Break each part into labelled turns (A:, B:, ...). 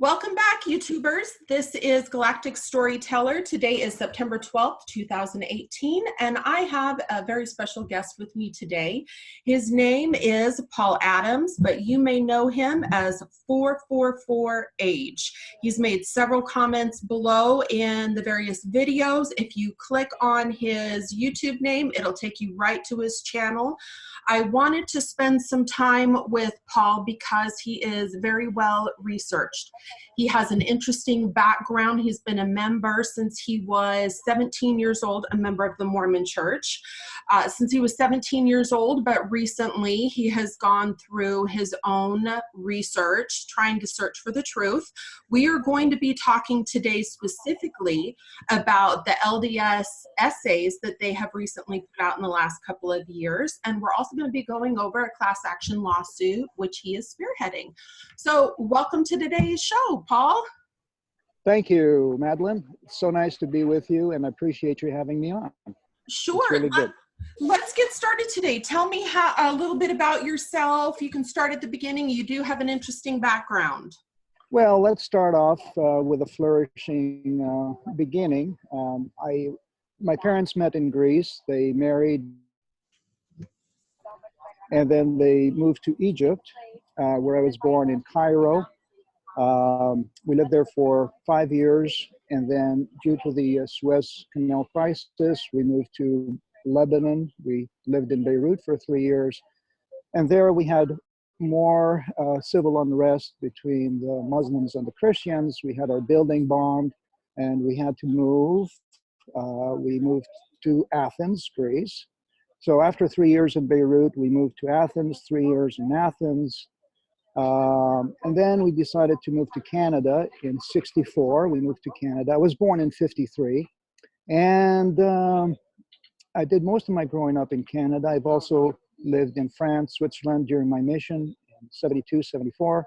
A: Welcome back, YouTubers. This is Galactic Storyteller. Today is September 12th, 2018, and I have a very special guest with me today. His name is Paul Adams, but you may know him as 444Age. He's made several comments below in the various videos. If you click on his YouTube name, it'll take you right to his channel. I wanted to spend some time with Paul because he is very well researched. He has an interesting background. He's been a member since he was 17 years old, a member of the Mormon Church. Since he was 17 years old, but recently he has gone through his own research, trying to search for the truth. We are going to be talking today specifically about the LDS Essays that they have recently put out in the last couple of years. And we're also going to be going over a class action lawsuit, which he is spearheading. So welcome to today's show, Paul.
B: Thank you, Madeline. It's so nice to be with you, and I appreciate you having me on.
A: Sure.
B: It's really good.
A: Let's get started today. Tell me a little bit about yourself. You can start at the beginning. You do have an interesting background.
B: Well, let's start off with a flourishing beginning. My parents met in Greece. They married, and then they moved to Egypt, where I was born in Cairo. We lived there for 5 years, and then due to the Suez Canal crisis, we moved to Lebanon. We lived in Beirut for 3 years, and there we had more civil unrest between the Muslims and the Christians. We had our building bombed, and we had to move. We moved to Athens, Greece. So after 3 years in Beirut, we moved to Athens, 3 years in Athens. And then we decided to move to Canada in '64. We moved to Canada. I was born in '53. And I did most of my growing up in Canada. I've also lived in France, Switzerland during my mission in '72, '74.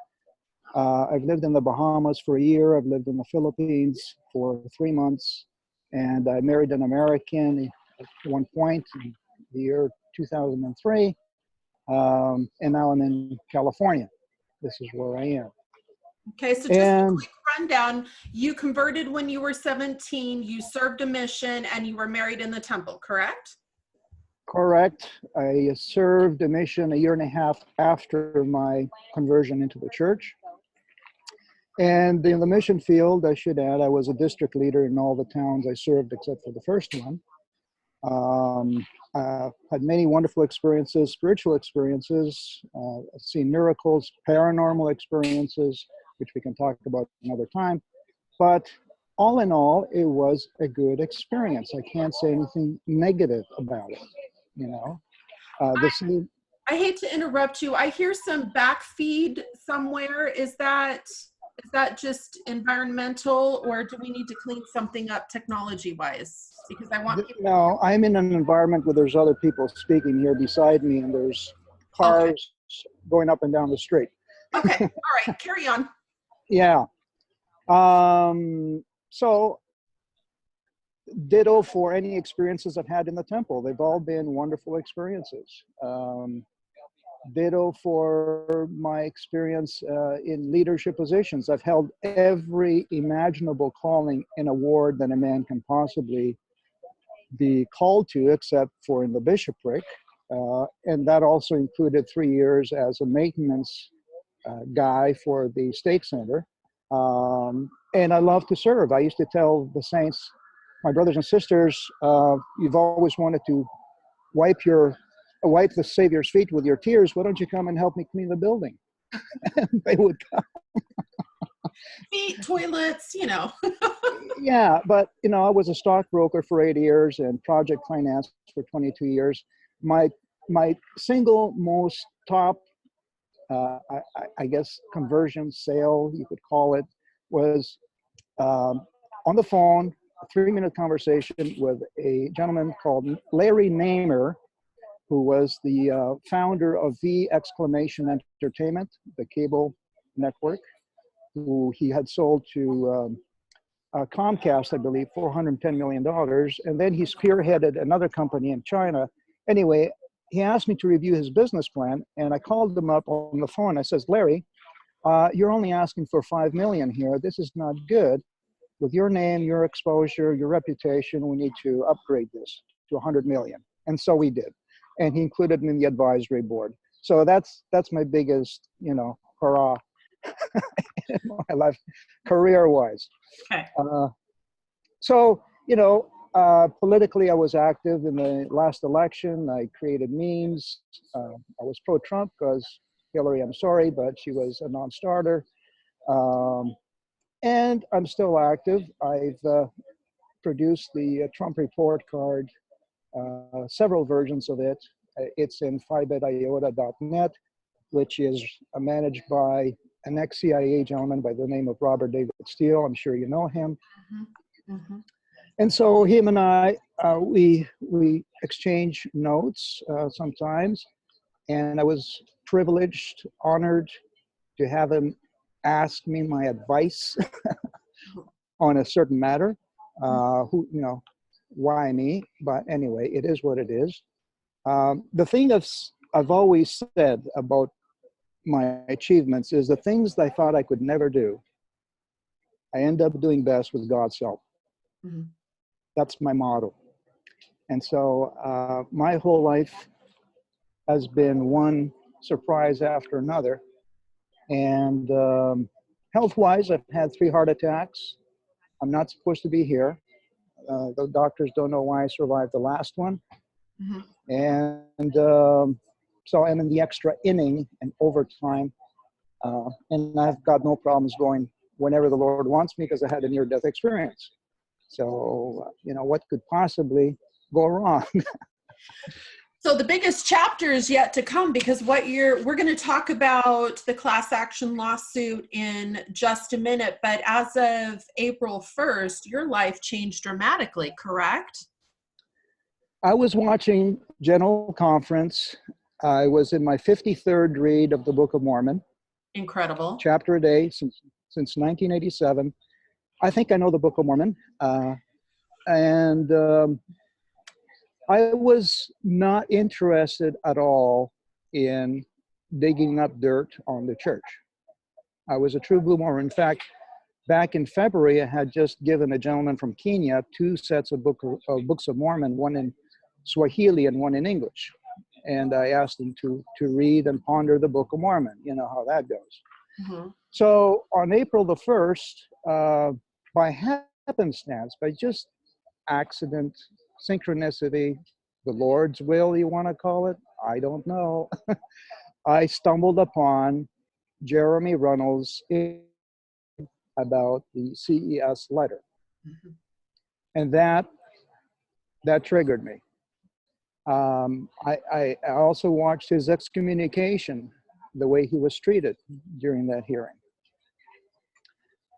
B: I've lived in the Bahamas for a year. I've lived in the Philippines for 3 months. And I married an American at one point in the year 2003. And now I'm in California. This is where I am.
A: Okay, so just a quick rundown. You converted when you were 17, you served a mission, and you were married in the temple, correct?
B: Correct. I served a mission a year and a half after my conversion into the church. And in the mission field, I should add, I was a district leader in all the towns I served except for the first one. Had many wonderful experiences, spiritual experiences, seen miracles, paranormal experiences, which we can talk about another time. But all in all, it was a good experience. I can't say anything negative about it, you know.
A: I hate to interrupt you. I hear some backfeed somewhere. Is that just environmental, or do we need to clean something up technology-wise? Because I want people.
B: No, I'm in an environment where there's other people speaking here beside me, and there's cars going up and down the street.
A: Okay, all right, carry on.
B: Yeah. So, ditto for any experiences I've had in the temple. They've all been wonderful experiences. Ditto for my experience in leadership positions. I've held every imaginable calling and award that a man can possibly be called to, except for in the bishopric. And that also included 3 years as a maintenance guy for the stake center. And I love to serve. I used to tell the saints, my brothers and sisters, you've always wanted to wipe the Savior's feet with your tears. Why don't you come and help me clean the building? And they would come.
A: Feet, toilets, you know.
B: Yeah, but you know, I was a stockbroker for 8 years and project finance for 22 years. My single most top, I guess, conversion sale, you could call it, was on the phone, a 3-minute conversation with a gentleman called Larry Namer, who was the founder of V! Entertainment, the cable network, who he had sold to Comcast, I believe, $410 million. And then he spearheaded another company in China. Anyway, he asked me to review his business plan, and I called him up on the phone. I says, Larry, you're only asking for 5 million here. This is not good. With your name, your exposure, your reputation, we need to upgrade this to 100 million. And so we did. And he included me in the advisory board. So that's my biggest, hurrah in my life, career-wise.
A: Okay.
B: So, politically, I was active in the last election. I created memes. I was pro-Trump because Hillary, I'm sorry, but she was a non-starter. And I'm still active. I've produced the Trump report card, several versions of it. It's in phibetiota.net, which is managed by an ex-CIA gentleman by the name of Robert David Steele. I'm sure you know him.
A: Mm-hmm. Mm-hmm.
B: And so him and I, we exchange notes sometimes. And I was privileged, honored to have him ask me my advice on a certain matter. Why me? But anyway, it is what it is. The thing I've always said about my achievements is the things that I thought I could never do, I end up doing best with God's help.
A: Mm-hmm.
B: That's my motto. And so my whole life has been one surprise after another. And health-wise, I've had 3 heart attacks. I'm not supposed to be here. The doctors don't know why I survived the last one.
A: Mm-hmm.
B: And so I'm in the extra inning and overtime. And I've got no problems going whenever the Lord wants me because I had a near-death experience. So, what could possibly go wrong?
A: So the biggest chapter is yet to come, because we're going to talk about the class action lawsuit in just a minute, but as of April 1st, your life changed dramatically, correct?
B: I was watching General Conference. I was in my 53rd read of the Book of Mormon.
A: Incredible.
B: Chapter a day since 1987. I think I know the Book of Mormon. I was not interested at all in digging up dirt on the church. I was a true blue Mormon. In fact, back in February, I had just given a gentleman from Kenya 2 sets of Books of Mormon, one in Swahili and one in English. And I asked him to read and ponder the Book of Mormon. You know how that goes.
A: Mm-hmm.
B: So on April the 1st, by happenstance, by just accident, synchronicity, the Lord's will, you want to call it, I don't know. I stumbled upon Jeremy Runnels about the CES letter.
A: Mm-hmm.
B: And that triggered me. I also watched his excommunication, the way he was treated during that hearing.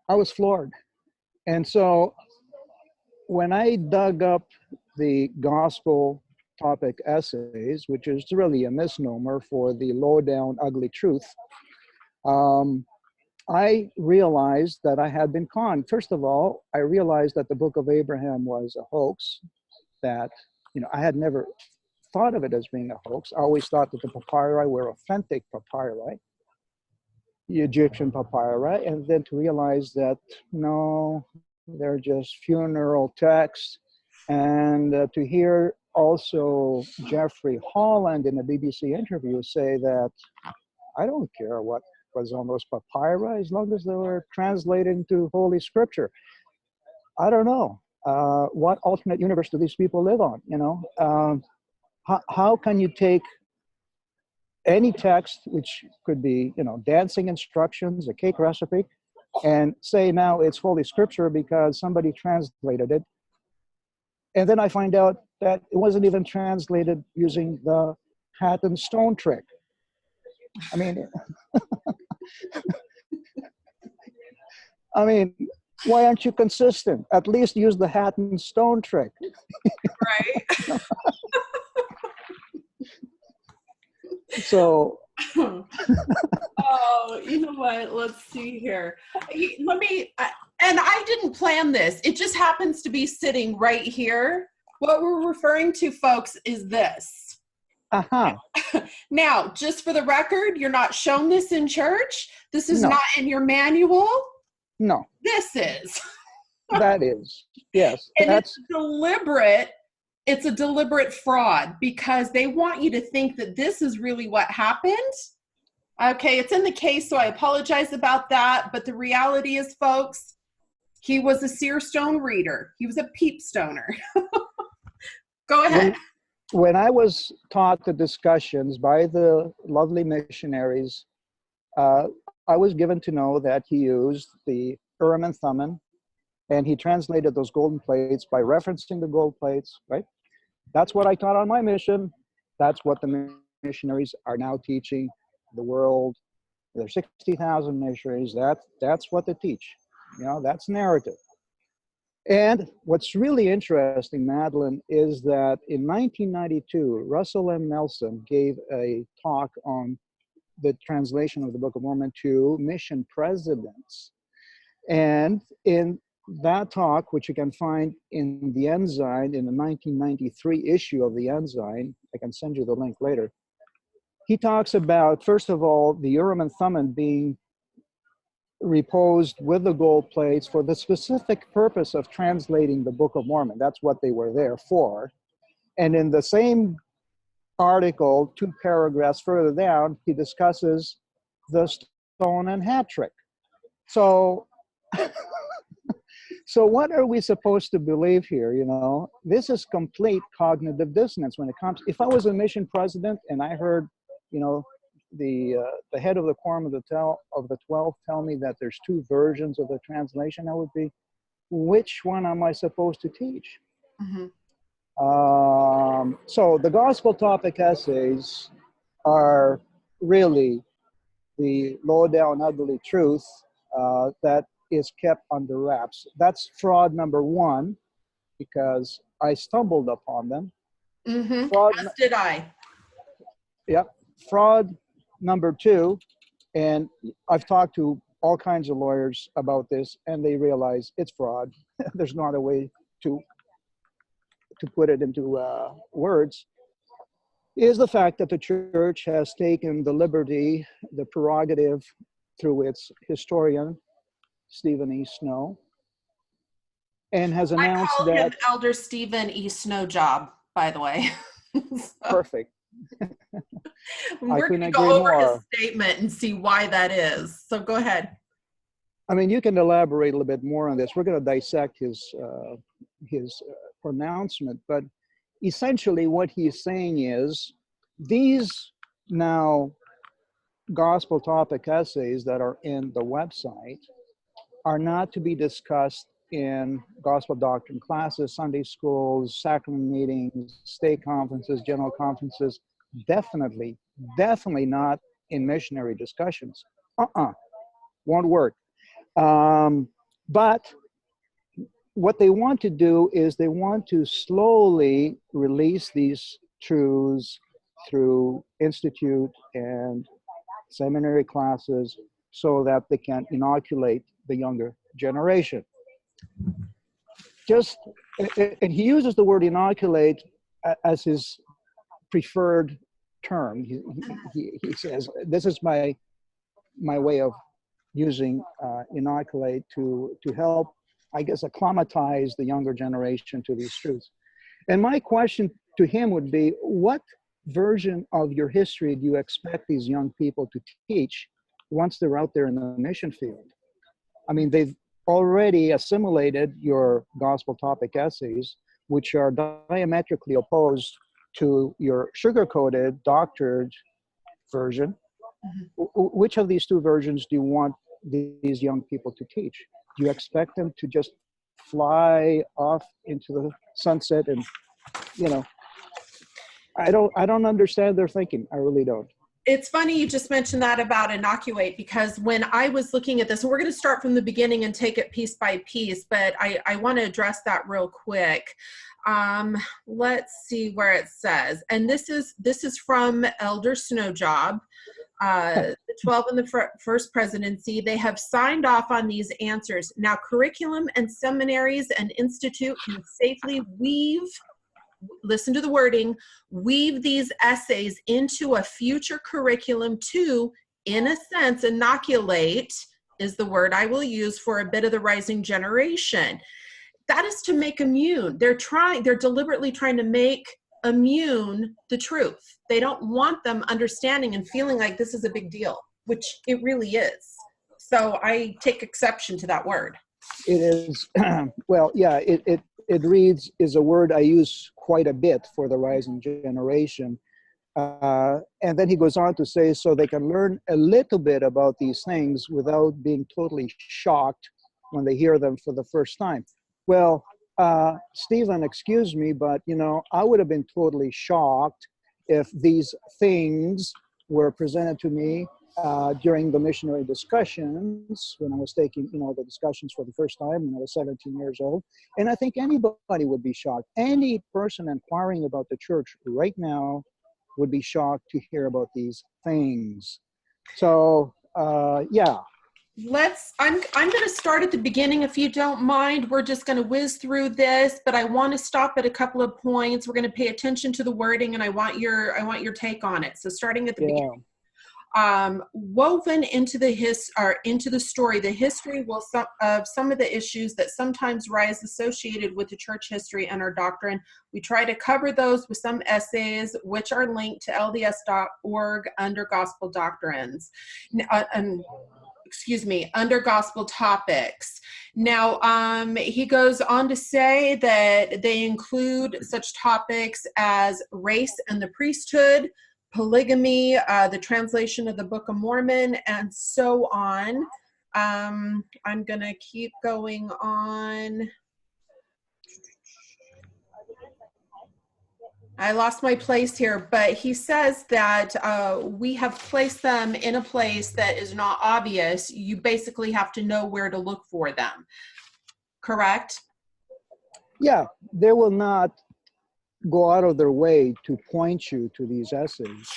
B: I was floored. And so when I dug up the gospel topic essays, which is really a misnomer for the low down ugly truth, I realized that I had been conned. First of all, I realized that the Book of Abraham was a hoax, that I had never thought of it as being a hoax. I always thought that the papyri were authentic papyri, the Egyptian papyri, and then to realize that no, they're just funeral texts. And to hear also Jeffrey Holland in a BBC interview say that I don't care what was on those papyri as long as they were translated into Holy Scripture. I don't know. What alternate universe do these people live on? How can you take any text, which could be, dancing instructions, a cake recipe, and say now it's Holy Scripture because somebody translated it? And then I find out that it wasn't even translated using the hat and stone trick. I mean, why aren't you consistent? At least use the hat and stone trick.
A: Right.
B: So.
A: Oh, you know what? Let's see here. And I didn't plan this. It just happens to be sitting right here. What we're referring to, folks, is this.
B: Uh-huh.
A: Now, just for the record, you're not shown this in church. This is
B: No.
A: not in your manual.
B: No.
A: This is.
B: That is. Yes.
A: And
B: That's
A: it's deliberate. It's a deliberate fraud because they want you to think that this is really what happened. Okay, it's in the case, so I apologize about that. But the reality is, folks, he was a seer stone reader. He was a peep stoner. Go ahead.
B: When I was taught the discussions by the lovely missionaries, I was given to know that he used the Urim and Thummim, and he translated those golden plates by referencing the gold plates, right? That's what I taught on my mission. That's what the missionaries are now teaching the world. There's 60,000 missionaries. That's what they teach. You know, that's narrative. And what's really interesting, Madeline, is that in 1992, Russell M. Nelson gave a talk on the translation of the Book of Mormon to mission presidents. And in that talk, which you can find in the Ensign, in the 1993 issue of the Ensign, I can send you the link later, he talks about, first of all, the Urim and Thummim being reposed with the gold plates for the specific purpose of translating the Book of Mormon. That's what they were there for. And in the same article, 2 paragraphs further down, he discusses the stone and hat trick. So, so what are we supposed to believe here? You know, this is complete cognitive dissonance when it comes. If I was a mission president and I heard, you know, the head of the quorum of the 12 tell me that there's 2 versions of the translation, I would be, which one am I supposed to teach?
A: Mm-hmm.
B: So the gospel topic essays are really the low down ugly truth that is kept under wraps. That's fraud number 1, because I stumbled upon them.
A: Mm-hmm.
B: Fraud,
A: As did I.
B: Yep. Fraud number 2, and I've talked to all kinds of lawyers about this, and they realize it's fraud. There's not a way to put it into words, is the fact that the church has taken the liberty, the prerogative, through its historian, Stephen E. Snow, and has announced
A: I call
B: that—
A: him Elder Stephen E. Snowjob, by the way. So,
B: perfect.
A: we're going to go over his statement and see why that is. So go ahead.
B: I mean, you can elaborate a little bit more on this. We're going to dissect his pronouncement, but essentially what he's saying is these now gospel topic essays that are in the website are not to be discussed in gospel doctrine classes, Sunday schools, sacrament meetings, stake conferences, general conferences, definitely not in missionary discussions. Won't work. But what they want to do is they want to slowly release these truths through institute and seminary classes so that they can inoculate the younger generation. And he uses the word inoculate as his preferred term. He says, this is my way of using inoculate to help, I guess, acclimatize the younger generation to these truths. And my question to him would be, what version of your history do you expect these young people to teach once they're out there in the mission field? I mean, they've already assimilated your gospel topic essays, which are diametrically opposed to your sugar-coated, doctored version. Mm-hmm. Which of these 2 versions do you want these young people to teach? Do you expect them to just fly off into the sunset and, you know, I don't understand their thinking. I really don't.
A: It's funny you just mentioned that about inoculate, because when I was looking at this, and we're going to start from the beginning and take it piece by piece, but I want to address that real quick. Let's see where it says, and this is from Elder Snowjob. The 12 in the first presidency, they have signed off on these answers. Now, curriculum and seminaries and institute can safely weave listen to the wording, weave these essays into a future curriculum to, in a sense, inoculate is the word I will use for a bit of the rising generation. That is to make immune. They're deliberately trying to make immune the truth. They don't want them understanding and feeling like this is a big deal, which it really is. So I take exception to that word.
B: It is, well, yeah, it reads is a word I use quite a bit for the rising generation. And then he goes on to say, so they can learn a little bit about these things without being totally shocked when they hear them for the first time. Well, Stephen, excuse me, but, you know, I would have been totally shocked if these things were presented to me during the missionary discussions when I was taking, you know, the discussions for the first time when I was 17 years old. And I think anybody would be shocked. Any person inquiring about the church right now would be shocked to hear about these things. So, yeah.
A: I'm going to start at the beginning if you don't mind. We're just going to whiz through this, but I want to stop at a couple of points. We're going to pay attention to the wording, and I want your take on it. So starting at the beginning. Woven into the story, the history of some of the issues that sometimes rise associated with the church history and our doctrine. We try to cover those with some essays, which are linked to LDS.org under Gospel Doctrines, under Gospel Topics. Now, he goes on to say that they include such topics as race and the priesthood, polygamy, the translation of the Book of Mormon, and so on. I'm going to keep going on. I lost my place here, but he says that we have placed them in a place that is not obvious. You basically have to know where to look for them. Correct?
B: Yeah, they will not go out of their way to point you to these essays.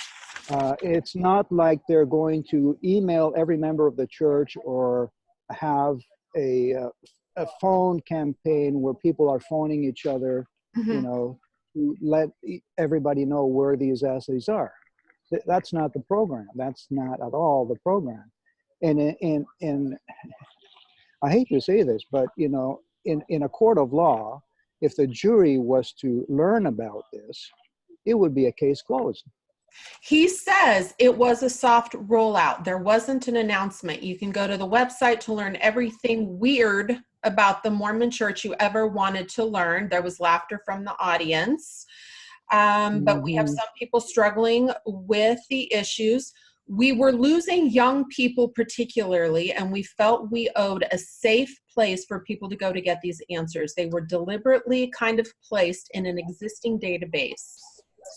B: It's not like they're going to email every member of the church or have a phone campaign where people are phoning each other, you know, to let everybody know where these essays are. That's not the program. That's not at all the program. And I hate to say this, but, you know, in a court of law, if the jury was to learn about this, it would be a case closed.
A: He says it was a soft rollout. There wasn't an announcement. You can go to the website to learn everything weird about the Mormon church you ever wanted to learn. There was laughter from the audience. But we have some people struggling with the issues. We were losing young people particularly, and we felt we owed a safe place for people to go to get these answers. They were deliberately kind of placed in an existing database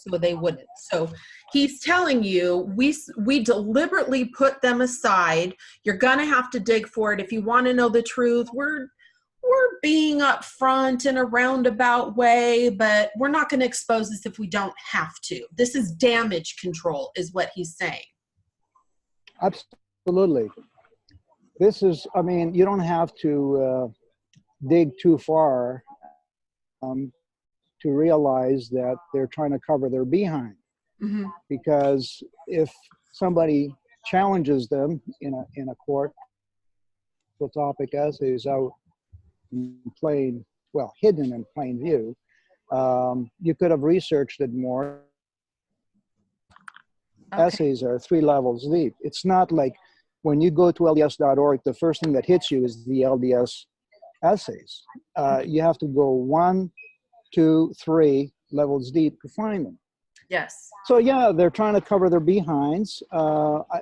A: so they wouldn't. So he's telling you, we deliberately put them aside. You're going to have to dig for it. If you want to know the truth, we're being upfront in a roundabout way, but we're not going to expose this if we don't have to. This is damage control is what he's saying.
B: Absolutely. This is, I mean, you don't have to dig too far to realize that they're trying to cover their behind. Because if somebody challenges them in a court, the topic essays out in plain, well, hidden in plain view, you could have researched it more. Okay. Essays are 3 levels deep. It's not like when you go to LDS.org, the first thing that hits you is the LDS essays. You have to go 1, 2, 3 levels deep to find them.
A: Yes.
B: So yeah, they're trying to cover their behinds.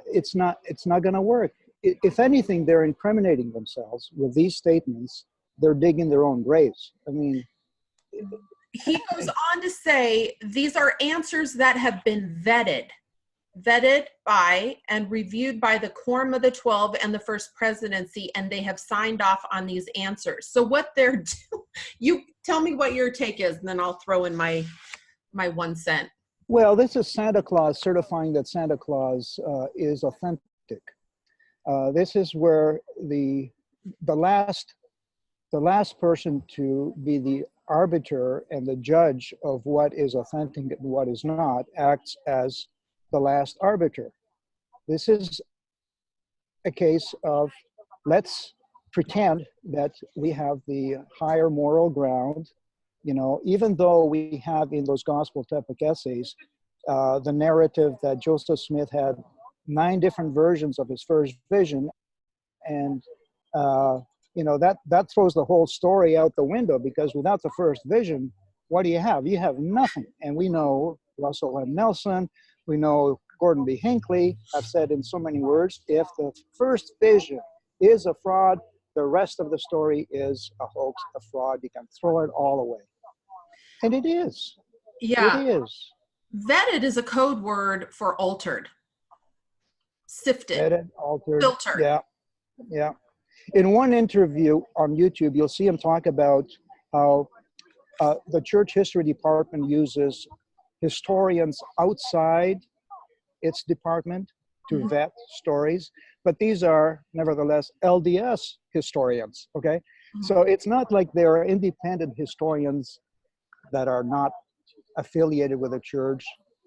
B: It's not going to work. If anything, they're incriminating themselves with these statements. They're digging their own graves. I mean,
A: he goes on to say these are answers that have been vetted by and reviewed by the Quorum of the 12 and the First Presidency, and they have signed off on these answers. So what they're doing, you tell me what your take is, and then I'll throw in my 1 cent.
B: Well, this is Santa Claus certifying that Santa Claus is authentic. This is where the last person to be the arbiter and the judge of what is authentic and what is not, acts as the last arbiter. This is a case of, let's pretend that we have the higher moral ground, you know, even though we have in those gospel typic essays, the narrative that Joseph Smith had 9 different versions of his first vision, and you know, that throws the whole story out the window, because without the first vision, what do you have? You have nothing. And we know Russell M. Nelson, we know Gordon B. Hinckley have said in so many words, if the first vision is a fraud, the rest of the story is a hoax, a fraud. You can throw it all away. And it is.
A: Yeah.
B: It is.
A: Vetted is a code word for altered, sifted,
B: Vetted, altered.
A: filtered.
B: Yeah. Yeah. In one interview on YouTube, you'll see him talk about how the church history department uses historians outside its department to vet stories, but these are nevertheless LDS historians, okay? So it's not like there are independent historians that are not affiliated with the church,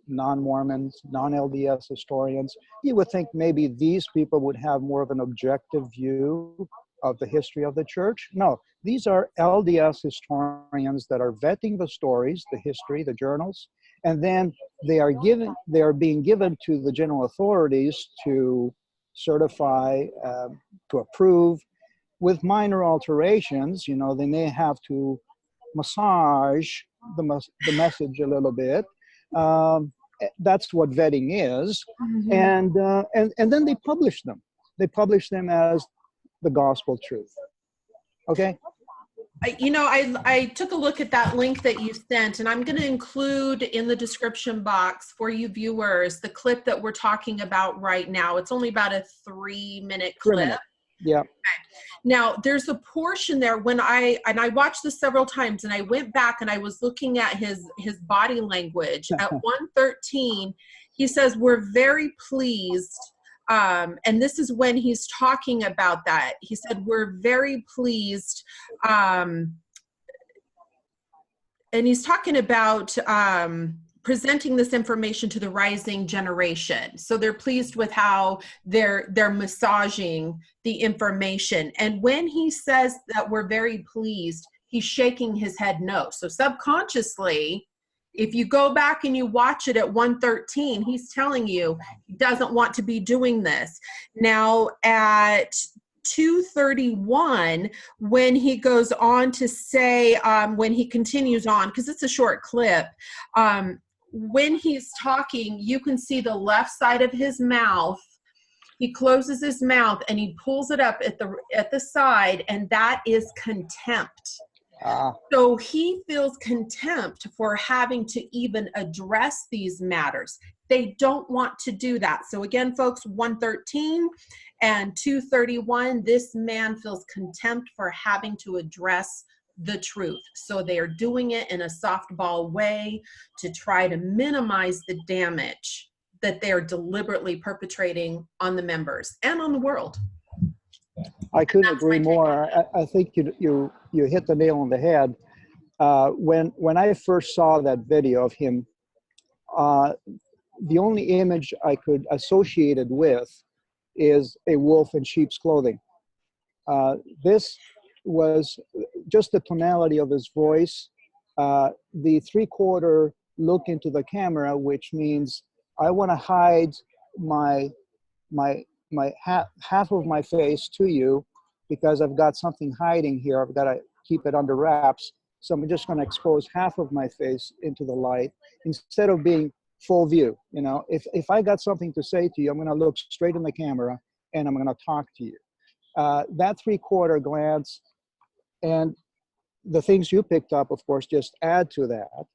B: non-Mormons, non-LDS historians. You would think maybe these people would have more of an objective view of the history of the church. No, these are LDS historians that are vetting the stories, the history, the journals, and then they are being given to the general authorities to certify, to approve, with minor alterations. You know, they may have to massage the message a little bit. That's what vetting is. And then they publish them. They publish them as the gospel truth. Okay?
A: You know, I took a look at that link that you sent, and I'm going to include in the description box for you viewers the clip that we're talking about right now. It's only about a 3-minute clip.
B: Yeah.
A: Okay. Now, there's a portion there when I watched this several times, and I went back and I was looking at his body language. At 113, he says, "We're very pleased." And this is when he's talking about that. He said, "We're very pleased." And he's talking about presenting this information to the rising generation. So they're pleased with how they're massaging the information. And when he says that we're very pleased, he's shaking his head no. So subconsciously, if you go back and you watch it at 113, he's telling you he doesn't want to be doing this. Now at 231, when he goes on to say, when he continues on, because it's a short clip, when he's talking, you can see the left side of his mouth. He closes his mouth and he pulls it up at the side, and that is contempt. So he feels contempt for having to even address these matters. They don't want to do that. So again, folks, 113 and 231, this man feels contempt for having to address the truth. So they are doing it in a softball way to try to minimize the damage that they're deliberately perpetrating on the members and on the world.
B: I couldn't agree more. I think you hit the nail on the head. When I first saw that video of him, the only image I could associate it with is a wolf in sheep's clothing. This was just the tonality of his voice, the 3/4 look into the camera, which means I want to hide my half of my face to you because I've got something hiding here. I've got to keep it under wraps. So I'm just going to expose half of my face into the light instead of being full view. You know, if I got something to say to you, I'm going to look straight in the camera and I'm going to talk to you. That 3/4 glance and the things you picked up, of course, just add to that.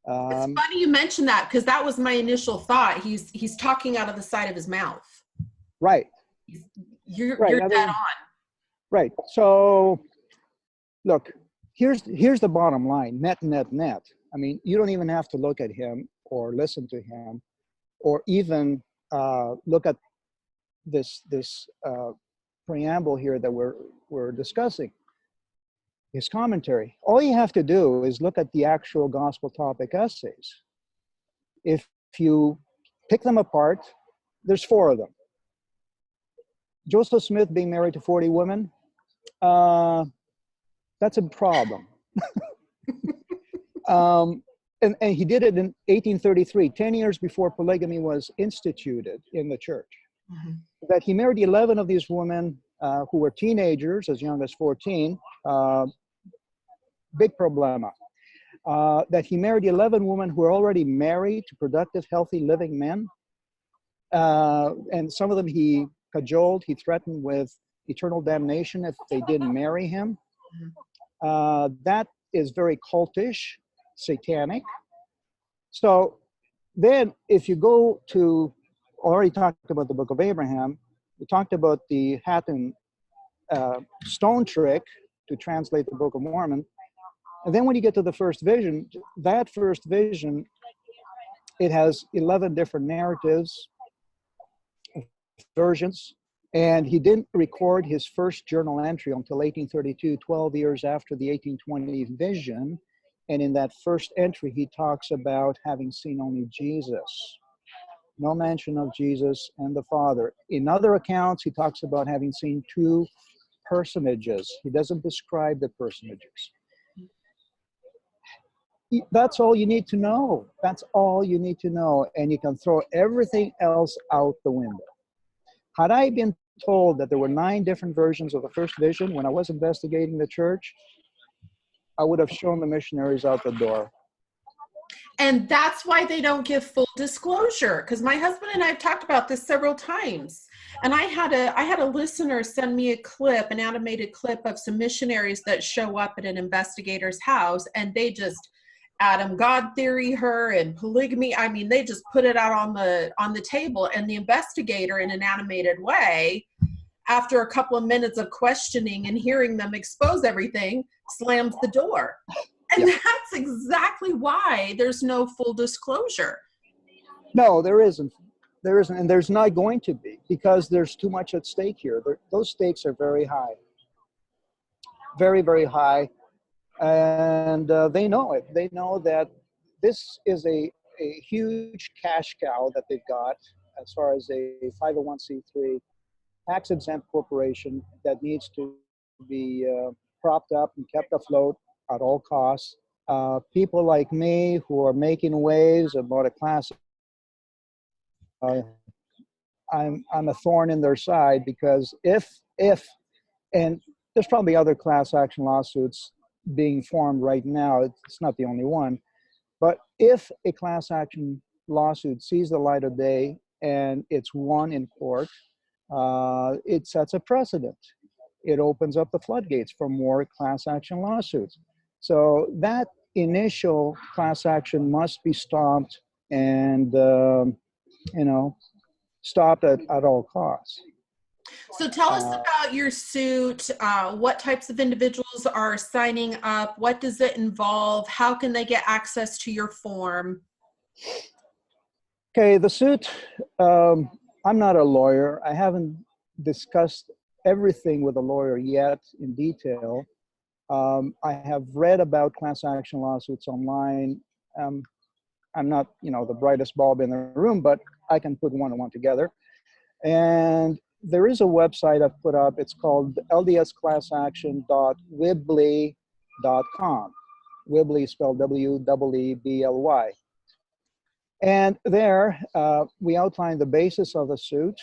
A: It's funny you mentioned that, because that was my initial thought. He's talking out of the side of his mouth.
B: Right.
A: You're
B: right.
A: dead on.
B: Right. So, look, here's the bottom line. Net. I mean, you don't even have to look at him or listen to him, or even look at this preamble here that we're discussing. his commentary. All you have to do is look at the actual gospel topic essays. If you pick them apart, there's 4 of them. Joseph Smith being married to 40 women, that's a problem. And he did it in 1833, 10 years before polygamy was instituted in the church.
A: Mhm.
B: That he married 11 of these women who were teenagers, as young as 14, big problema. That he married 11 women who were already married to productive, healthy, living men. And some of them he cajoled, he threatened with eternal damnation if they didn't marry him. That is very cultish, satanic. So then if you go to, already talked about the Book of Abraham, we talked about the hat and stone trick to translate the Book of Mormon. And then when you get to the first vision, that first vision, it has 11 different narratives, versions, and he didn't record his first journal entry until 1832, 12 years after the 1820 vision. And in that first entry, he talks about having seen only Jesus. No mention of Jesus and the Father. In other accounts, he talks about having seen 2 personages. He doesn't describe the personages. That's all you need to know. That's all you need to know. And you can throw everything else out the window. Had I been told that there were 9 different versions of the first vision when I was investigating the church, I would have shown the missionaries out the door.
A: And that's why they don't give full disclosure. Because my husband and I have talked about this several times. And I had a listener send me a clip, an animated clip of some missionaries that show up at an investigator's house, and they just Adam God theory her and polygamy. I mean, they just put it out on the table, and the investigator, in an animated way, after a couple of minutes of questioning and hearing them expose everything, slams the door. And that's exactly why there's no full disclosure.
B: No, there isn't. There isn't, and there's not going to be, because there's too much at stake here. Those stakes are very high. Very, very high. And they know it. They know that this is a huge cash cow that they've got as far as a 501c3 tax-exempt corporation that needs to be propped up and kept afloat at all costs. People like me who are making waves about a class, I'm a thorn in their side, because if, and there's probably other class action lawsuits being formed right now, it's not the only one, but if a class action lawsuit sees the light of day and it's won in court, it sets a precedent. It opens up the floodgates for more class action lawsuits. So that initial class action must be stopped and, stopped at all costs.
A: So tell us about your suit. What types of individuals are signing up? What does it involve? How can they get access to your form?
B: Okay, the suit, I'm not a lawyer. I haven't discussed everything with a lawyer yet in detail. I have read about class action lawsuits online. I'm not, the brightest bulb in the room, but I can put one and one together. And there is a website I've put up. It's called ldsclassaction.weebly.com. Weebly spelled W-E-E-B-L-Y. And there, we outline the basis of the suit.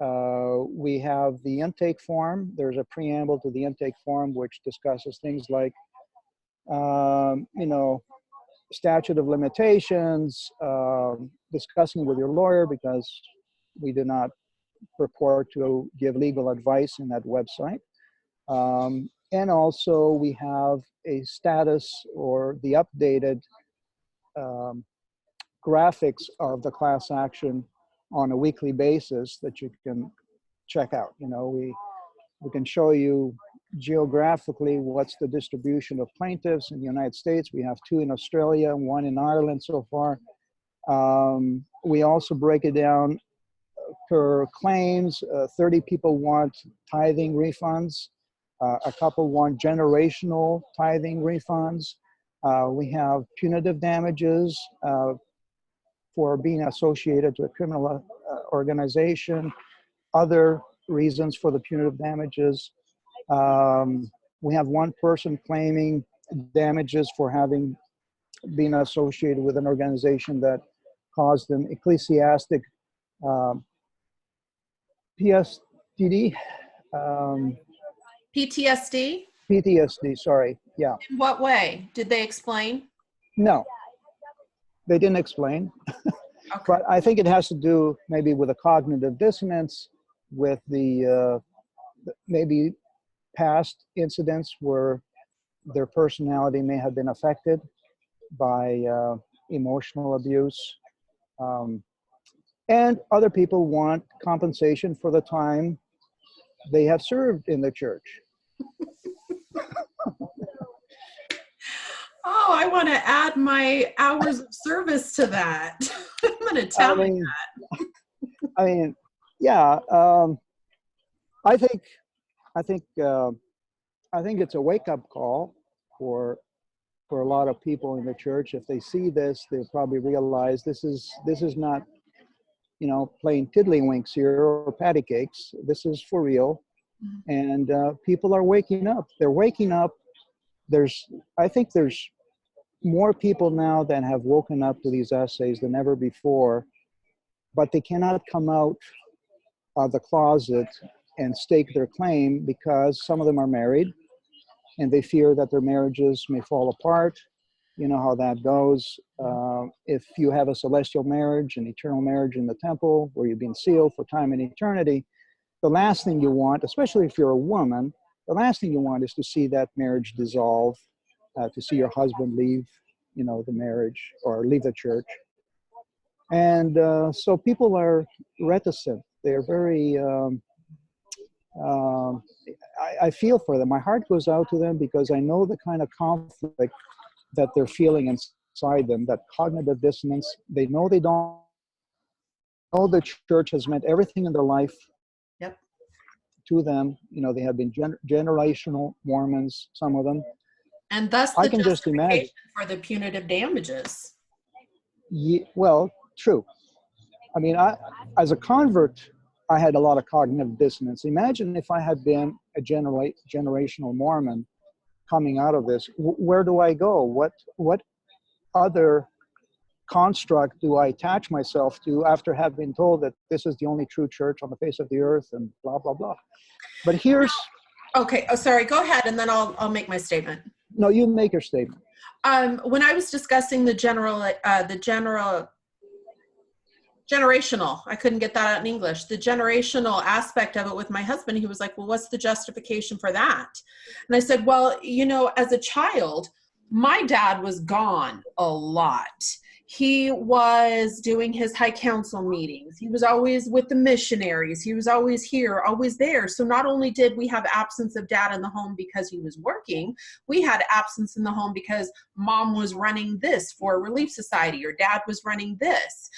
B: We have the intake form. There's a preamble to the intake form which discusses things like, statute of limitations, discussing with your lawyer, because we do not purport to give legal advice in that website. And also we have a status, or the updated graphics of the class action on a weekly basis that you can check out. We can show you geographically what's the distribution of plaintiffs in the United States. We have 2 in Australia, 1 in Ireland so far. We also break it down per claims. 30 people want tithing refunds. A couple want generational tithing refunds. We have punitive damages for being associated to a criminal organization. Other reasons for the punitive damages. We have one person claiming damages for having been associated with an organization that caused them ecclesiastic PSTD.
A: PTSD?
B: PTSD, sorry, yeah.
A: In what way? Did they explain?
B: No, they didn't explain.
A: Okay.
B: But I think it has to do maybe with a cognitive dissonance, with the maybe past incidents where their personality may have been affected by emotional abuse. And other people want compensation for the time they have served in the church.
A: Oh, I want to add my hours of service to that. I'm going to tell you that.
B: I mean, yeah. I think it's a wake-up call for a lot of people in the church. If they see this, they'll probably realize this is not, plain tiddlywinks here or patty cakes. This is for real, and people are waking up. They're waking up. I think there's more people now that have woken up to these essays than ever before, but they cannot come out of the closet and stake their claim because some of them are married and they fear that their marriages may fall apart. You know how that goes. If you have a celestial marriage, an eternal marriage in the temple where you've been sealed for time and eternity, the last thing you want, especially if you're a woman, the last thing you want is to see that marriage dissolve, to see your husband leave, the marriage or leave the church. And so people are reticent. They're very, I feel for them. My heart goes out to them because I know the kind of conflict that they're feeling inside them, that cognitive dissonance. They know they don't know the church has meant everything in their life.
A: Yep.
B: To them. They have been generational Mormons, some of them.
A: And thus the justification for the punitive damages.
B: Well, true. I mean, as a convert, I had a lot of cognitive dissonance. Imagine if I had been a generational Mormon coming out of this. Where do I go? What other construct do I attach myself to after having been told that this is the only true church on the face of the earth and blah, blah, blah. But here's...
A: Okay. Oh, sorry. Go ahead. And then I'll make my statement.
B: No, you make your statement.
A: When I was discussing the generational, I couldn't get that out in English, the generational aspect of it with my husband, he was like, well, what's the justification for that? And I said, well, as a child, my dad was gone a lot. He was doing his high council meetings. He was always with the missionaries. He was always here, always there. So not only did we have absence of dad in the home because he was working, we had absence in the home because mom was running this for a relief society or dad was running this.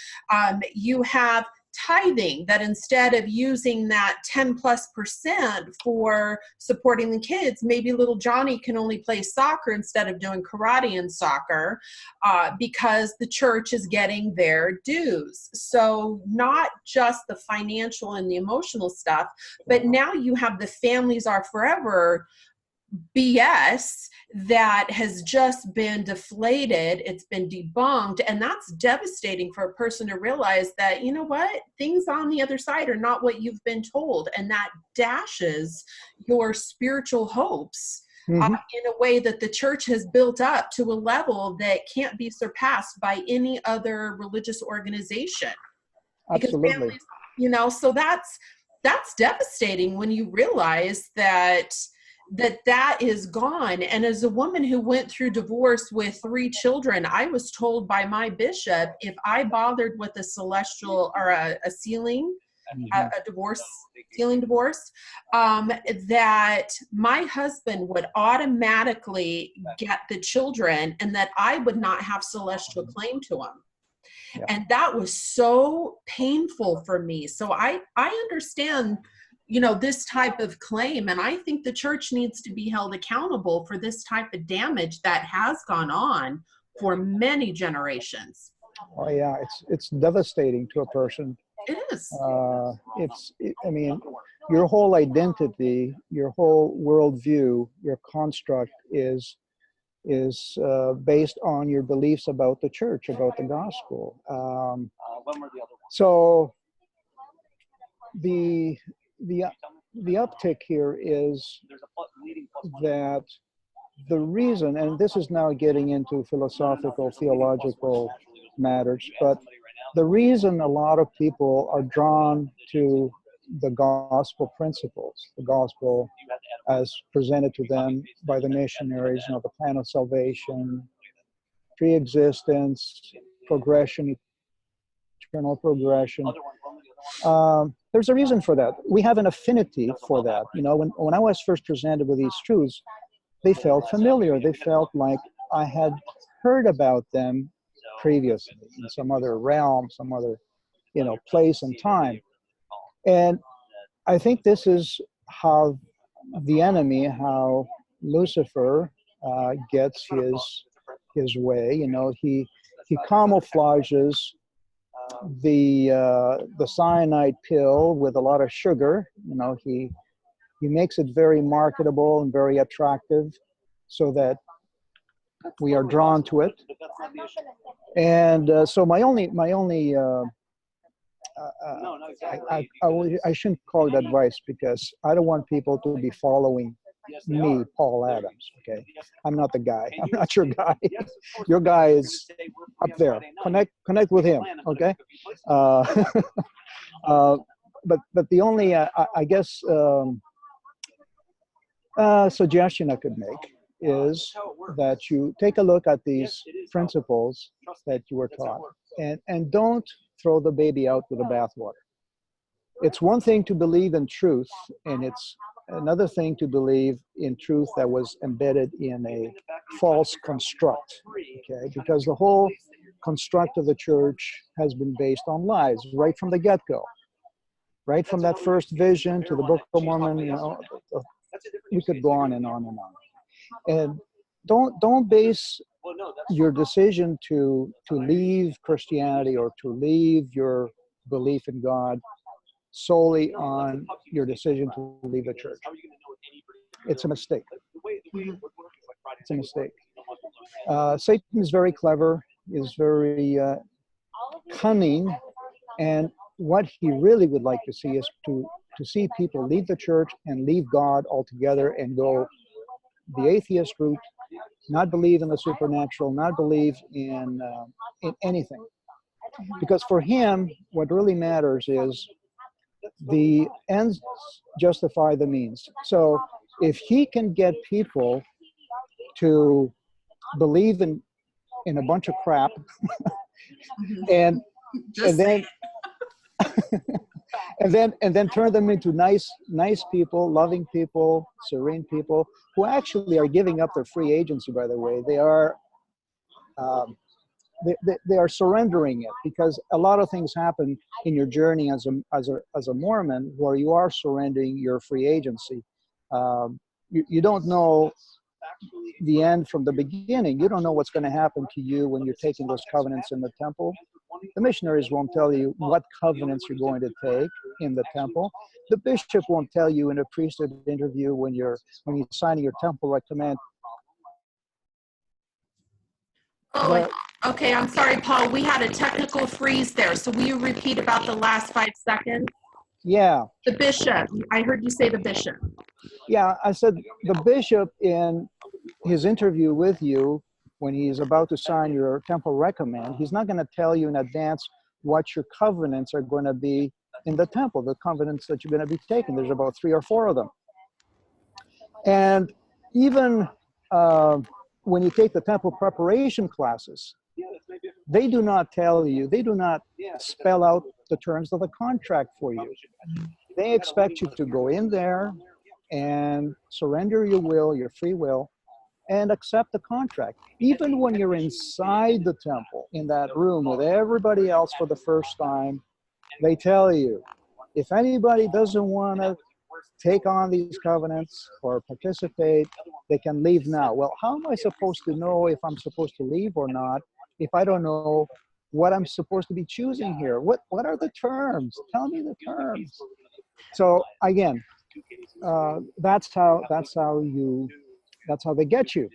A: You have tithing, that instead of using that 10+% for supporting the kids, maybe little Johnny can only play soccer instead of doing karate and soccer because the church is getting their dues. So not just the financial and the emotional stuff, but now you have the families are forever BS that has just been deflated. It's been debunked. And that's devastating for a person to realize that, things on the other side are not what you've been told. And that dashes your spiritual hopes in a way that the church has built up to a level that can't be surpassed by any other religious organization.
B: Absolutely.
A: Families, so that's devastating when you realize that is gone. And as a woman who went through divorce with 3 children, I was told by my bishop, if I bothered with a celestial or a sealing, a sealing divorce, that my husband would automatically get the children and that I would not have celestial claim to them. Yeah. And that was so painful for me. So I understand you know, this type of claim. And I think the church needs to be held accountable for this type of damage that has gone on for many generations.
B: Oh yeah, it's devastating to a person.
A: It is.
B: I mean, your whole identity, your whole worldview, your construct is based on your beliefs about the church, about the gospel. So the uptick here is that the reason, and this is now getting into philosophical, theological matters, but the reason a lot of people are drawn to the gospel principles, the gospel as presented to them by the missionaries, you know, the plan of salvation, pre-existence, progression, eternal progression. There's a reason for that. We have an affinity for that. You know, when I was first presented with these truths, they felt familiar. They felt like I had heard about them previously in some other realm, some other, you know, place and time. And I think this is how the enemy, how Lucifer gets his way. You know, he camouflages the cyanide pill with a lot of sugar. You know, he makes it very marketable and very attractive, so that we are drawn to it. And so my only I shouldn't call it advice, because I don't want people to be following me, Paul Adams. Okay, I'm not the guy. I'm not your guy. Your guy is up there. Connect with him. Okay. But the only I guess suggestion I could make is that you take a look at these principles that you were taught, and don't throw the baby out with the bathwater. It's one thing to believe in truth, and it's another thing to believe in truth that was embedded in a false construct, okay? Because the whole construct of the church has been based on lies right from the get-go. Right from that first vision to the Book of Mormon, you know, we could go on and on and on. And don't base your decision to leave Christianity or to leave your belief in God solely on your decision to leave the church. It's a mistake. It's a mistake. Satan is very clever, is very cunning, and what he really would like to see is to see people leave the church and leave God altogether and go the atheist route, not believe in the supernatural, not believe in anything. Because for him, what really matters is the ends justify the means. So if he can get people to believe in a bunch of crap and then and then turn them into nice people, loving people, serene people, who actually are giving up their free agency, by the way. They are they are surrendering it, because a lot of things happen in your journey as a Mormon where you are surrendering your free agency. You don't know the end from the beginning. You don't know what's going to happen to you when you're taking those covenants in the temple. The missionaries won't tell you what covenants you're going to take in the temple. The bishop won't tell you in a priesthood interview when you're signing your temple recommend.
A: Oh, okay. I'm sorry, Paul. We had a technical freeze there. So will you repeat about the last 5 seconds?
B: Yeah.
A: The bishop. I heard you say the bishop.
B: Yeah, I said the bishop in his interview with you, when he's about to sign your temple recommend, he's not going to tell you in advance what your covenants are going to be in the temple, the covenants that you're going to be taking. There's about 3 or 4 of them. And even when you take the temple preparation classes, they do not tell you, they do not spell out the terms of the contract for you. They expect you to go in there and surrender your will, your free will, and accept the contract. Even when you're inside the temple, in that room with everybody else for the first time, they tell you, if anybody doesn't want to take on these covenants or participate, they can leave now. Well, how am I supposed to know if I'm supposed to leave or not if I don't know what I'm supposed to be choosing here? What are the terms? Tell me the terms. So again, that's how they get you.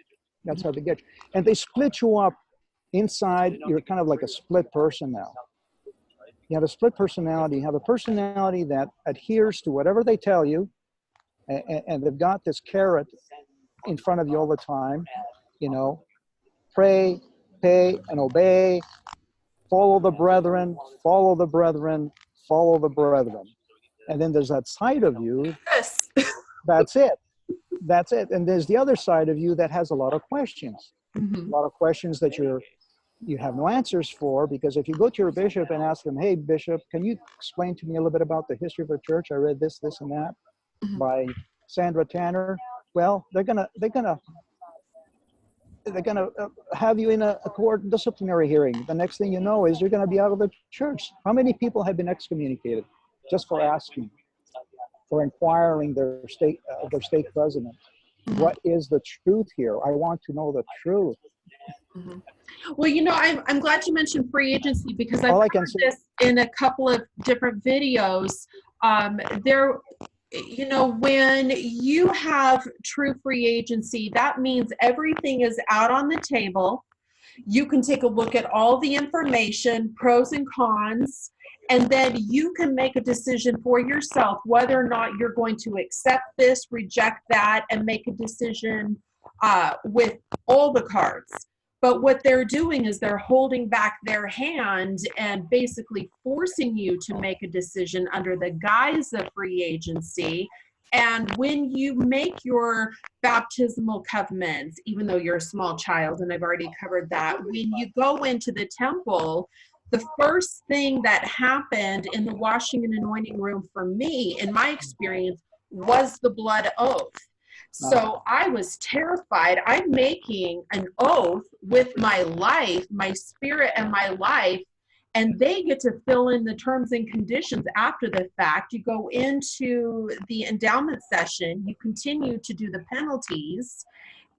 B: That's how they get you. And they split you up inside. You're kind of like a split person now. You have a split personality. You have a personality that adheres to whatever they tell you, and they've got this carrot in front of you all the time. You know, pray, pay, and obey. Follow the brethren, follow the brethren, follow the brethren. And then there's that side of you.
A: Yes.
B: That's it. That's it. And there's the other side of you that has a lot of questions.
A: Mm-hmm.
B: A lot of questions that you have no answers for, because if you go to your bishop and ask them, hey, bishop, can you explain to me a little bit about the history of the church? I read this, and that
A: Mm-hmm.
B: by Sandra Tanner. Well, they're gonna have you in a court disciplinary hearing. The next thing you know is you're gonna be out of the church. How many people have been excommunicated just for asking, for inquiring their state president?
A: Mm-hmm.
B: What is the truth here? I want to know the truth.
A: Mm-hmm. Well, you know, I'm glad you mentioned free agency, because I've covered this in a couple of different videos. You know, when you have true free agency, that means everything is out on the table. You can take a look at all the information, pros and cons, and then you can make a decision for yourself whether or not you're going to accept this, reject that, and make a decision with all the cards. But what they're doing is they're holding back their hand and basically forcing you to make a decision under the guise of free agency. And when you make your baptismal covenants, even though you're a small child, and I've already covered that, when you go into the temple, the first thing that happened in the washing and anointing room for me, in my experience, was the blood oath. So I was terrified. I'm making an oath with my life, my spirit and my life, and they get to fill in the terms and conditions after the fact. You go into the endowment session, you continue to do the penalties,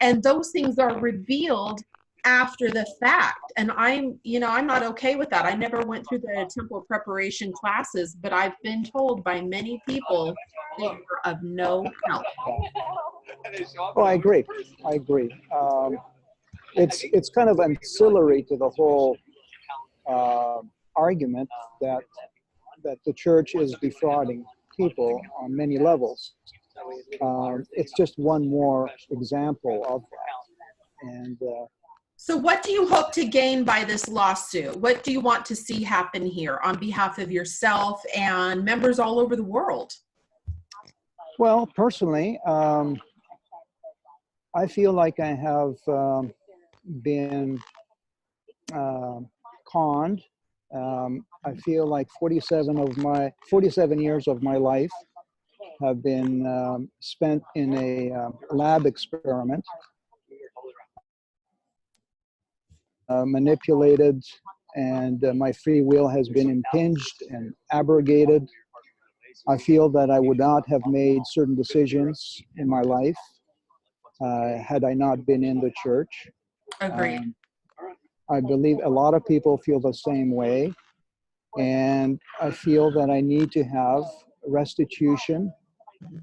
A: and those things are revealed after the fact. And I'm not okay with that. I never went through the temple preparation classes, but I've been told by many people they were of no help.
B: Oh, I agree. It's kind of ancillary to the whole argument that the church is defrauding people on many levels. It's just one more example of that. And
A: so what do you hope to gain by this lawsuit? What do you want to see happen here on behalf of yourself and members all over the world?
B: Well, personally, I feel like I have been conned. I feel like 47 years of my life have been spent in a lab experiment, manipulated, and my free will has been impinged and abrogated. I feel that I would not have made certain decisions in my life had I not been in the church.
A: Agreed.
B: I believe a lot of people feel the same way, and I feel that I need to have restitution.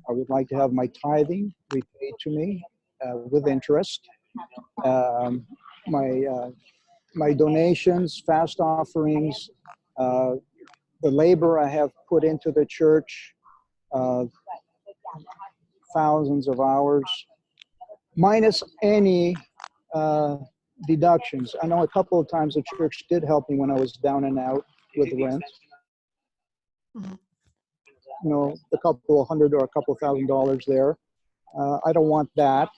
B: I would like to have my tithing repaid to me with interest. My donations, fast offerings, the labor I have put into the church, thousands of hours, minus any deductions. I know a couple of times the church did help me when I was down and out with rent.
A: Mm-hmm.
B: You know, a couple of $100 or a couple of $1,000 there. I don't want that.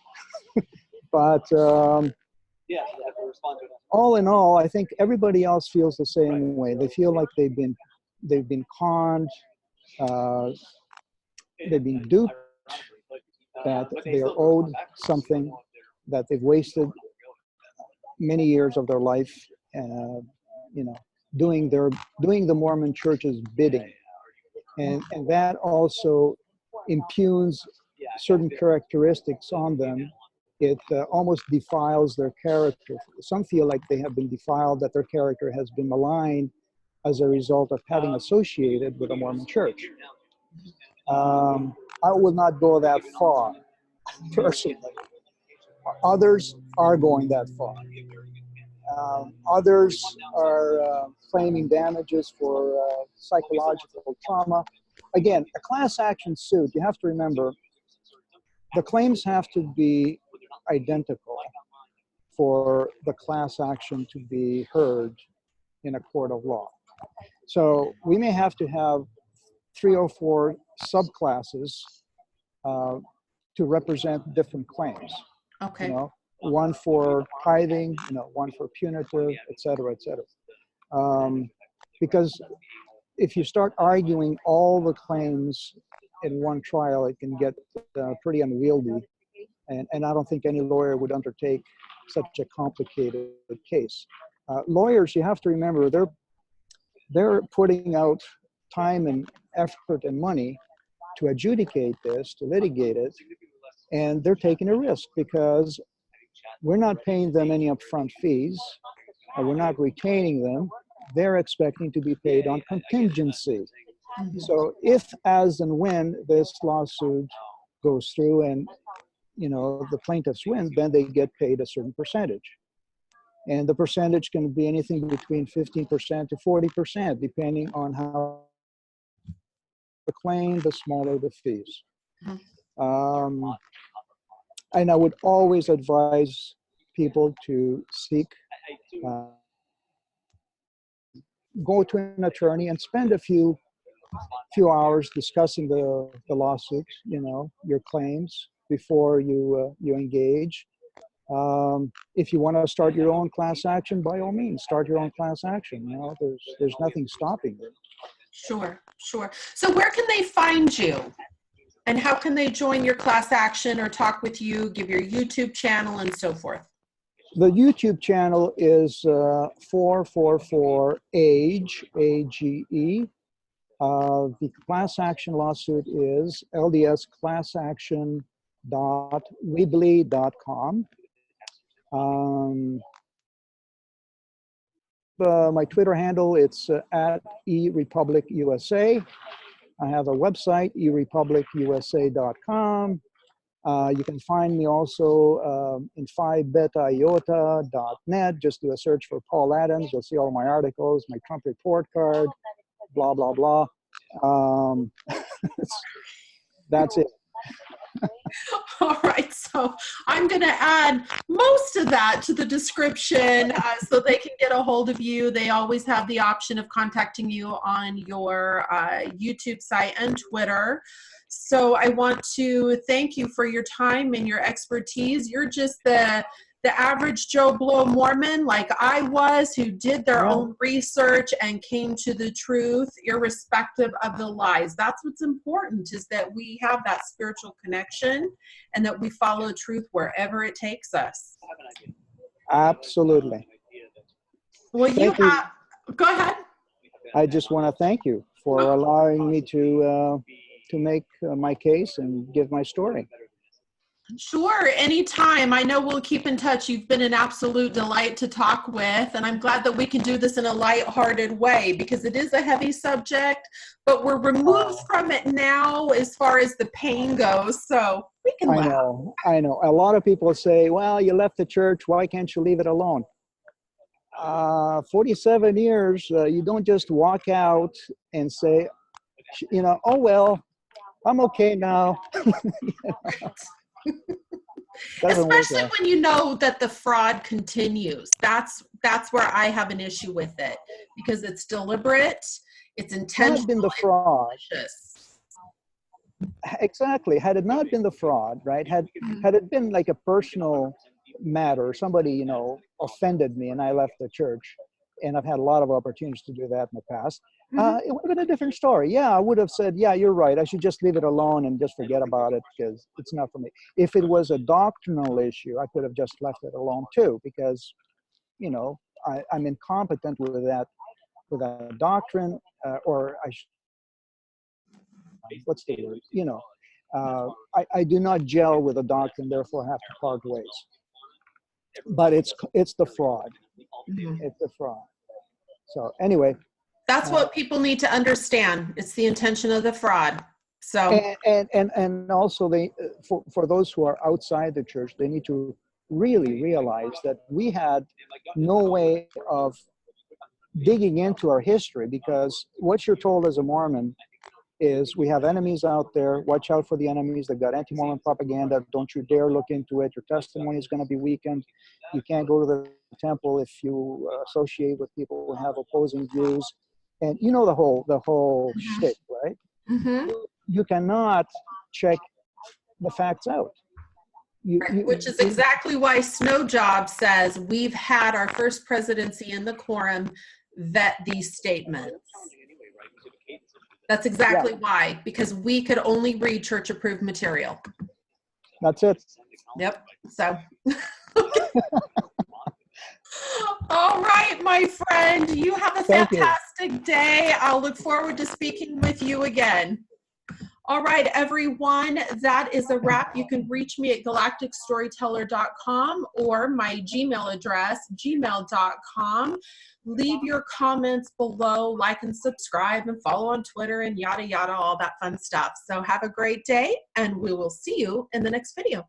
B: But all in all, I think everybody else feels the same way. They feel like they've been conned, they've been duped, that they are owed something, that they've wasted many years of their life, doing the Mormon Church's bidding, and that also impugns certain characteristics on them, it almost defiles their character. Some feel like they have been defiled, that their character has been maligned as a result of having associated with a Mormon church. I will not go that far, personally. Others are going that far. Others are claiming damages for psychological trauma. Again, a class action suit, you have to remember, the claims have to be identical for the class action to be heard in a court of law. So we may have to have 3 or 4 subclasses to represent different claims.
A: Okay.
B: You know, one for tithing, you know, one for punitive, et cetera, et cetera. Because if you start arguing all the claims in one trial, it can get pretty unwieldy. And I don't think any lawyer would undertake such a complicated case. Lawyers, you have to remember, they're putting out time and effort and money to adjudicate this, to litigate it, and they're taking a risk because we're not paying them any upfront fees, and we're not retaining them. They're expecting to be paid on contingency. So if, as and when this lawsuit goes through and, you know, the plaintiffs win, then they get paid a certain percentage. And the percentage can be anything between 15% to 40%, depending on how the claim, the smaller the fees. And I would always advise people to seek, go to an attorney and spend a few hours discussing the lawsuit, you know, your claims before you engage. If you want to start your own class action, by all means, start your own class action. You know, there's nothing stopping you.
A: Sure, sure. So where can they find you? And how can they join your class action or talk with you, give your YouTube channel and so forth?
B: The YouTube channel is 444 AGE, AGE. The class action lawsuit is ldsclassaction.weebly.com. My Twitter handle, it's at eRepublicUSA. I have a website, eRepublicUSA.com. You can find me also in 5betaiota.net. Just do a search for Paul Adams. You'll see all my articles, my Trump report card, blah, blah, blah. That's it.
A: All right, so I'm going to add most of that to the description so they can get a hold of you. They always have the option of contacting you on your YouTube site and Twitter. So I want to thank you for your time and your expertise. You're just the average Joe Blow Mormon like I was, who did their own research and came to the truth irrespective of the lies. That's what's important, is that we have that spiritual connection and that we follow truth wherever it takes us.
B: Absolutely.
A: Well, you have, go ahead.
B: I just want to thank you for allowing me to make my case and give my story.
A: Sure, anytime. I know we'll keep in touch. You've been an absolute delight to talk with, and I'm glad that we can do this in a lighthearted way, because it is a heavy subject, but we're removed from it now as far as the pain goes, so we can laugh.
B: I know. A lot of people say, well, you left the church, why can't you leave it alone? 47 years, you don't just walk out and say, you know, oh, well, I'm okay now.
A: Especially when you know that the fraud continues. That's where I have an issue with it, because it's deliberate, it's intentional.
B: Had been the fraud. Exactly. Had it not been the fraud, right? Had it been like a personal matter, somebody, you know, offended me and I left the church, and I've had a lot of opportunities to do that in the past, it would have been a different story. Yeah, I would have said, yeah, you're right. I should just leave it alone and just forget about it because it's not for me. If it was a doctrinal issue, I could have just left it alone too, because, you know, I'm incompetent with that doctrine, or what's the word? You know, I do not gel with the doctrine, therefore have to part ways. But it's the fraud.
A: Mhm.
B: It's the fraud. So anyway.
A: That's what people need to understand. It's the intention of the fraud. So
B: And also they for those who are outside the church, they need to really realize that we had no way of digging into our history, because what you're told as a Mormon is we have enemies out there. Watch out for the enemies. They've got anti-Mormon propaganda. Don't you dare look into it. Your testimony is going to be weakened. You can't go to the temple if you associate with people who have opposing views. And you know the whole shtick, right?
A: mm-hmm.
B: You cannot check the facts out.
A: Which is exactly why Snowjob says we've had our first presidency in the quorum vet these statements. That's exactly why, because we could only read church-approved material.
B: That's it.
A: Yep. So, all right, my friend, you have a fantastic day. I'll look forward to speaking with you again. All right, everyone, that is a wrap. You can reach me at galacticstoryteller.com or my Gmail address, gmail.com. Leave your comments below, like and subscribe, and follow on Twitter and yada, yada, all that fun stuff. So have a great day, and we will see you in the next video.